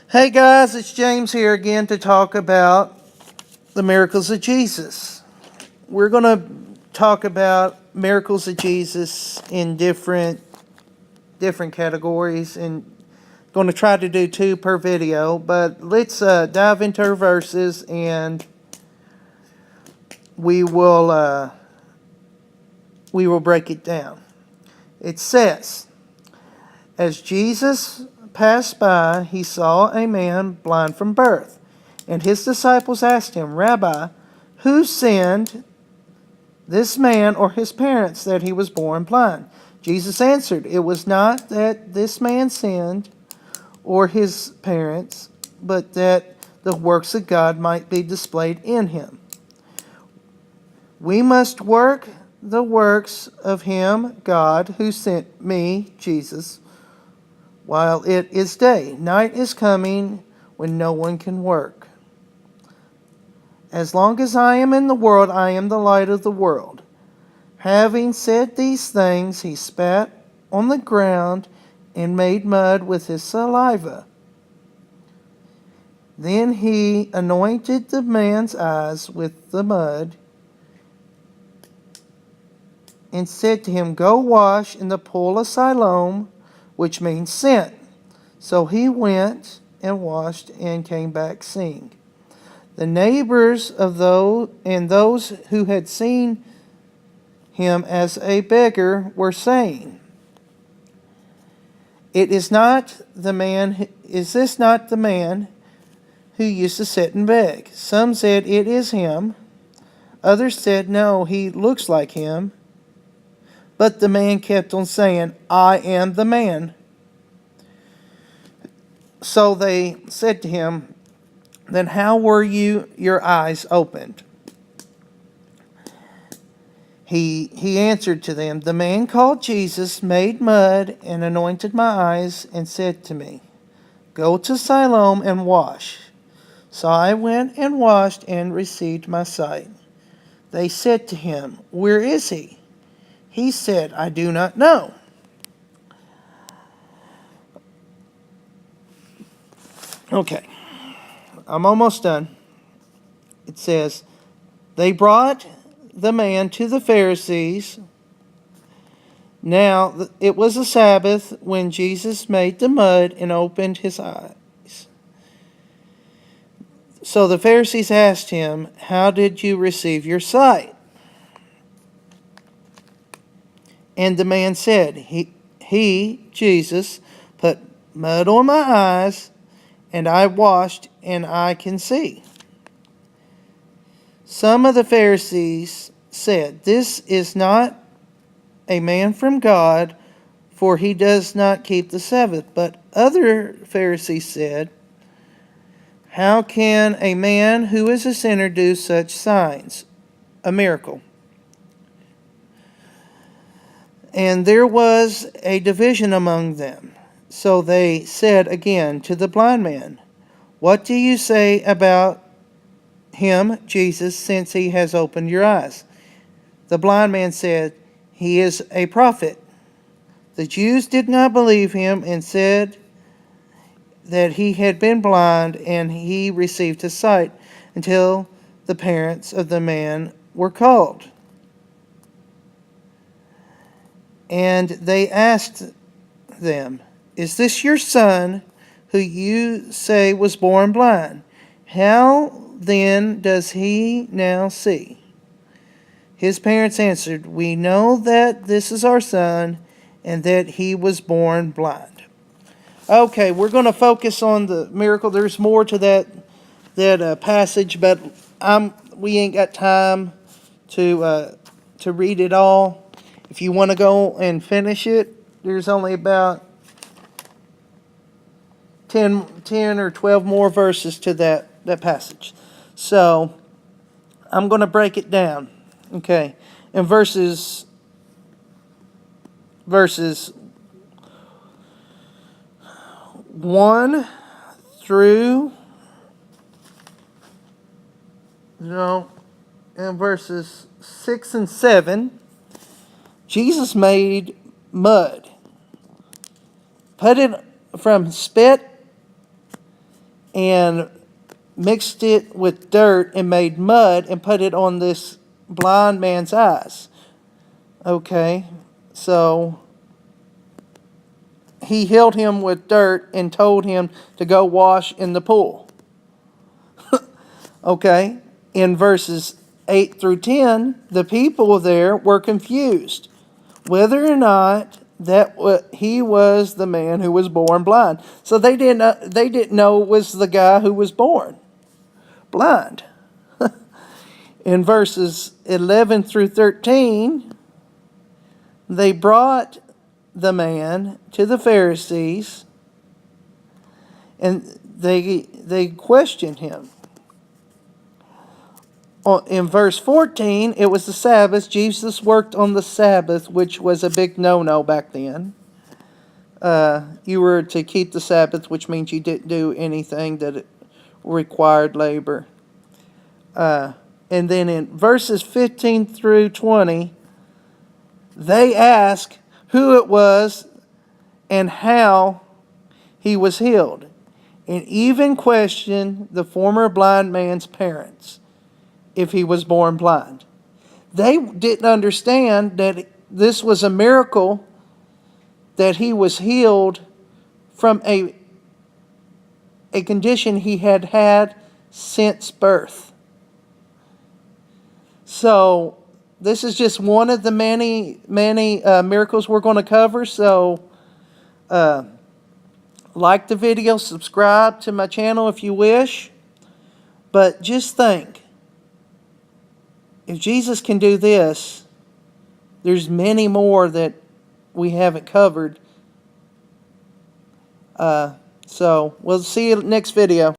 Hey guys, it's James here again to talk about the miracles of Jesus. We're going to talk about miracles of Jesus in different categories and going to try to do 2 per video, but let's dive into our verses and we will break it down. It says, as Jesus passed by, he saw a man blind from birth. And his disciples asked him, Rabbi, who sinned, this man or his parents, that he was born blind? Jesus answered, it was not that this man sinned or his parents, but that the works of God might be displayed in him. We must work the works of him, God, who sent me, Jesus, while it is day. Night is coming when no one can work. As long as I am in the world, I am the light of the world. Having said these things, he spat on the ground and made mud with his saliva. Then he anointed the man's eyes with the mud and said to him, go wash in the pool of Siloam, which means sent. So he went and washed and came back seeing. The neighbors of those who had seen him as a beggar were saying, is this not the man who used to sit and beg? Some said, it is him. Others said, no, he looks like him. But the man kept on saying, I am the man. So they said to him, then how were your eyes opened? He answered to them, the man called Jesus made mud and anointed my eyes and said to me, go to Siloam and wash. So I went and washed and received my sight. They said to him, where is he? He said, I do not know. Okay, I'm almost done. It says, they brought the man to the Pharisees. Now it was a Sabbath when Jesus made the mud and opened his eyes. So the Pharisees asked him, how did you receive your sight? And the man said, he, Jesus, put mud on my eyes, and I washed, and I can see. Some of the Pharisees said, this is not a man from God, for he does not keep the Sabbath. But other Pharisees said, how can a man who is a sinner do such signs? A miracle. And there was a division among them. So they said again to the blind man, what do you say about him, Jesus, since he has opened your eyes? The blind man said, he is a prophet. The Jews did not believe him and said that he had been blind and he received his sight until the parents of the man were called. And they asked them, is this your son who you say was born blind? How then does he now see? His parents answered, we know that this is our son and that he was born blind. Okay, we're going to focus on the miracle. There's more to that passage, but we ain't got time to read it all. If you want to go and finish it, there's only about 10 or 12 more verses to that passage. So I'm going to break it down. Okay, in verses 1 through, in verses 6 and 7, Jesus made mud, put it from spit and mixed it with dirt and made mud and put it on this blind man's eyes. Okay, so he healed him with dirt and told him to go wash in the pool. Okay, in verses 8 through 10, the people there were confused whether or not he was the man who was born blind. So they didn't know it was the guy who was born blind. In verses 11 through 13, they brought the man to the Pharisees, and they questioned him. In verse 14, it was the Sabbath. Jesus worked on the Sabbath, which was a big no-no back then. You were to keep the Sabbath, which means you didn't do anything that required labor. And then in verses 15 through 20, they ask who it was and how he was healed, and even question the former blind man's parents if he was born blind. They didn't understand that this was a miracle, that he was healed from a condition he had had since birth. So this is just one of the many miracles we're going to cover. So like the video, subscribe to my channel if you wish. But just think, if Jesus can do this, there's many more that we haven't covered. So we'll see you next video.